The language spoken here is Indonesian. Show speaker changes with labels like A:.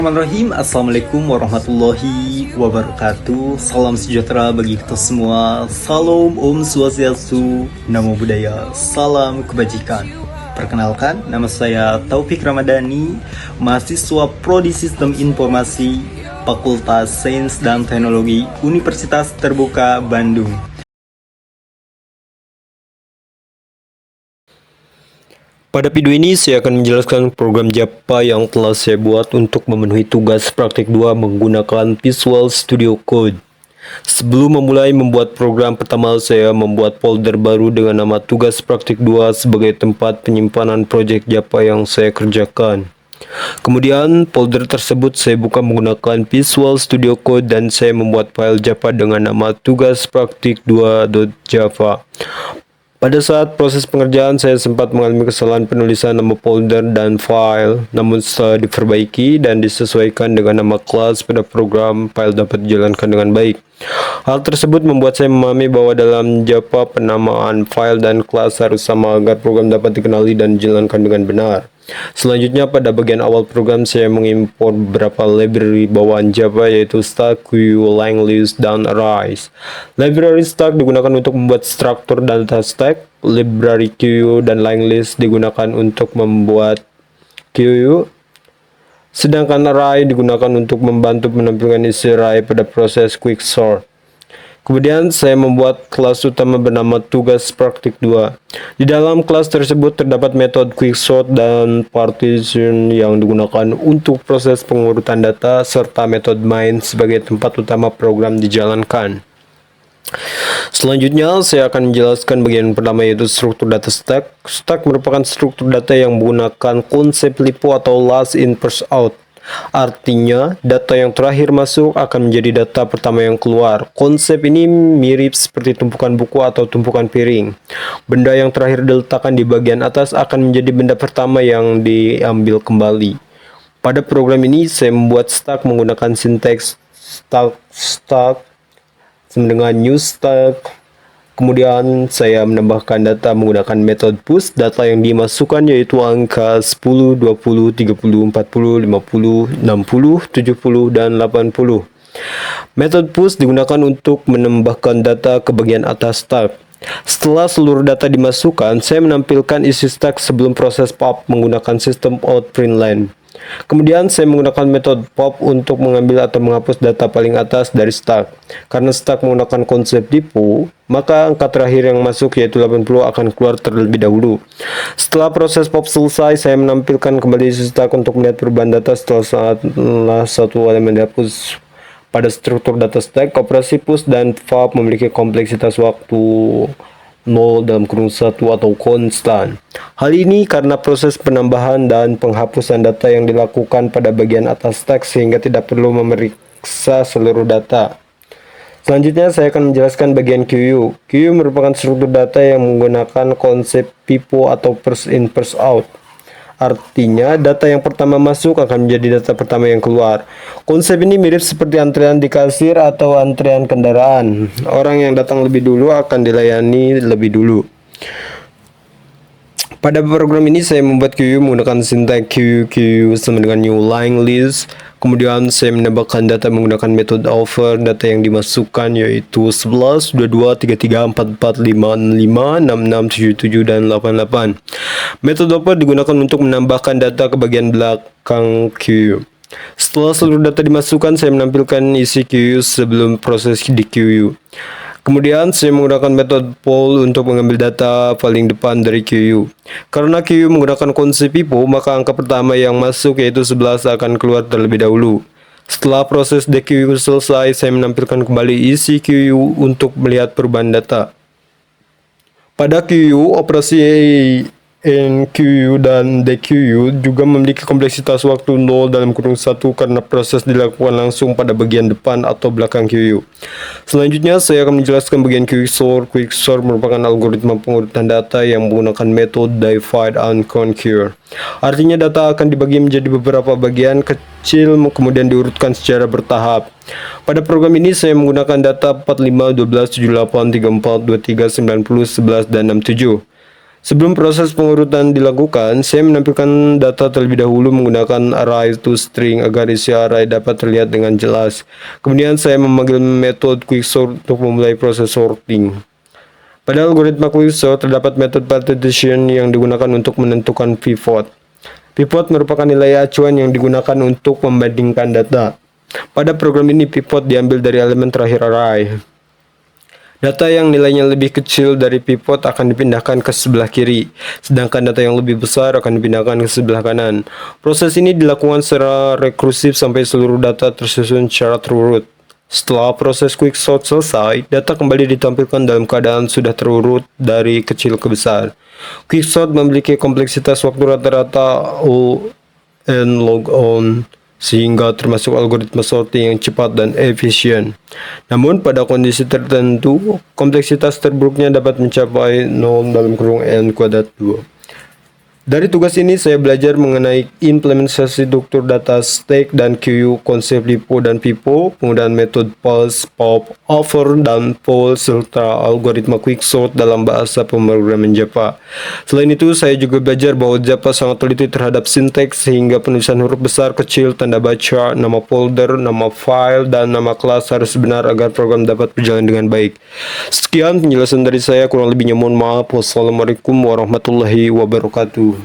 A: Bismillahirrahmanirrahim. Assalamualaikum warahmatullahi wabarakatuh. Salam sejahtera bagi kita semua. Salam Om Swastiastu, Namo Buddhaya, salam kebajikan. Perkenalkan, nama saya Taufik Ramadhani, mahasiswa Prodi Sistem Informasi, Fakultas Sains dan Teknologi, Universitas Terbuka Bandung. Pada video ini saya akan menjelaskan program Java yang telah saya buat untuk memenuhi tugas praktik 2 menggunakan Visual Studio Code. Sebelum memulai membuat program, pertama saya membuat folder baru dengan nama tugas praktik 2 sebagai tempat penyimpanan proyek Java yang saya kerjakan. Kemudian folder tersebut saya buka menggunakan Visual Studio Code dan saya membuat file Java dengan nama tugas praktik 2.java. Pada saat proses pengerjaan, saya sempat mengalami kesalahan penulisan nama folder dan file, namun setelah diperbaiki dan disesuaikan dengan nama kelas pada program, file dapat dijalankan dengan baik. Hal tersebut membuat saya memahami bahwa dalam Java penamaan file dan kelas harus sama agar program dapat dikenali dan dijalankan dengan benar. Selanjutnya, pada bagian awal program saya mengimpor beberapa library bawaan Java yaitu stack, queue, linked list, dan arrays. Library stack digunakan untuk membuat struktur data stack, library queue dan linked list digunakan untuk membuat queue, sedangkan array digunakan untuk membantu menampilkan isi array pada proses quicksort. Kemudian saya membuat kelas utama bernama tugas praktik 2. Di dalam kelas tersebut terdapat metode quicksort dan partition yang digunakan untuk proses pengurutan data serta metode main sebagai tempat utama program dijalankan. Selanjutnya saya akan menjelaskan bagian pertama yaitu struktur data stack. Stack merupakan struktur data yang menggunakan konsep LIFO atau last in first out. Artinya, data yang terakhir masuk akan menjadi data pertama yang keluar. Konsep ini mirip seperti tumpukan buku atau tumpukan piring. Benda yang terakhir diletakkan di bagian atas akan menjadi benda pertama yang diambil kembali. Pada program ini, saya membuat stack menggunakan sinteks stack sama dengan new stack. Kemudian saya menambahkan data menggunakan metode push. Data yang dimasukkan yaitu angka 10, 20, 30, 40, 50, 60, 70, dan 80. Metode push digunakan untuk menambahkan data ke bagian atas stack. Setelah seluruh data dimasukkan, saya menampilkan isi stack sebelum proses pop menggunakan sistem out println. Kemudian saya menggunakan metode pop untuk mengambil atau menghapus data paling atas dari stack. Karena stack menggunakan konsep LIFO, maka angka terakhir yang masuk yaitu 80 akan keluar terlebih dahulu. Setelah proses pop selesai, saya menampilkan kembali isi stack untuk melihat perubahan data setelah satu elemen dihapus. Pada struktur data stack, operasi push dan pop memiliki kompleksitas waktu 0 atau konstan. Hal ini karena proses penambahan dan penghapusan data yang dilakukan pada bagian atas stack sehingga tidak perlu memeriksa seluruh data. Selanjutnya saya akan menjelaskan bagian queue. Queue merupakan struktur data yang menggunakan konsep FIFO atau first in first out. Artinya, data yang pertama masuk akan menjadi data pertama yang keluar. Konsep ini mirip seperti antrian di kasir atau antrian kendaraan. Orang yang datang lebih dulu akan dilayani lebih dulu. Pada program ini saya membuat queue menggunakan sinteks queue sama dengan new linked list. Kemudian saya menambahkan data menggunakan metode over. Data yang dimasukkan yaitu 11, 22, 33, 44, 55, 66, 77, dan 88. Metode over digunakan untuk menambahkan data ke bagian belakang queue. Setelah seluruh data dimasukkan, saya menampilkan isi queue sebelum proses di queue. Kemudian saya menggunakan metode poll untuk mengambil data paling depan dari queue. Karena queue menggunakan konsep FIFO, maka angka pertama yang masuk yaitu 11 akan keluar terlebih dahulu. Setelah proses the queue selesai, saya menampilkan kembali isi queue untuk melihat perubahan data. Pada queue, operasi enqueue dan dequeue juga memiliki kompleksitas waktu 0 karena proses dilakukan langsung pada bagian depan atau belakang queue. Selanjutnya saya akan menjelaskan bagian quicksort. Quicksort merupakan algoritma pengurutan data yang menggunakan metode divide and conquer. Artinya data akan dibagi menjadi beberapa bagian kecil kemudian diurutkan secara bertahap. Pada program ini saya menggunakan data 45, 12, 78, 34, 23, 90, 11, dan 67. Sebelum proses pengurutan dilakukan, saya menampilkan data terlebih dahulu menggunakan array to string agar isi array dapat terlihat dengan jelas. Kemudian saya memanggil metode quicksort untuk memulai proses sorting. Pada algoritma quicksort terdapat metode partition yang digunakan untuk menentukan pivot. Pivot merupakan nilai acuan yang digunakan untuk membandingkan data. Pada program ini pivot diambil dari elemen terakhir array. Data yang nilainya lebih kecil dari pivot akan dipindahkan ke sebelah kiri, sedangkan data yang lebih besar akan dipindahkan ke sebelah kanan. Proses ini dilakukan secara rekursif sampai seluruh data tersusun secara terurut. Setelah proses quicksort selesai, data kembali ditampilkan dalam keadaan sudah terurut dari kecil ke besar. Quicksort memiliki kompleksitas waktu rata-rata O n log on, sehingga termasuk algoritma sorting yang cepat dan efisien. Namun pada kondisi tertentu, kompleksitas terburuknya dapat mencapai 0 (n²2). Dari tugas ini saya belajar mengenai implementasi struktur data stack dan queue, konsep LIPO dan FIFO, penggunaan metode pulse, pop, over, dan poll, serta algoritma quicksort dalam bahasa pemrograman Java. Selain itu, saya juga belajar bahwa Java sangat teliti terhadap sinteks sehingga penulisan huruf besar, kecil, tanda baca, nama folder, nama file, dan nama kelas harus benar agar program dapat berjalan dengan baik. Sekian penjelasan dari saya, kurang lebihnya mohon maaf. Wassalamualaikum warahmatullahi wabarakatuh.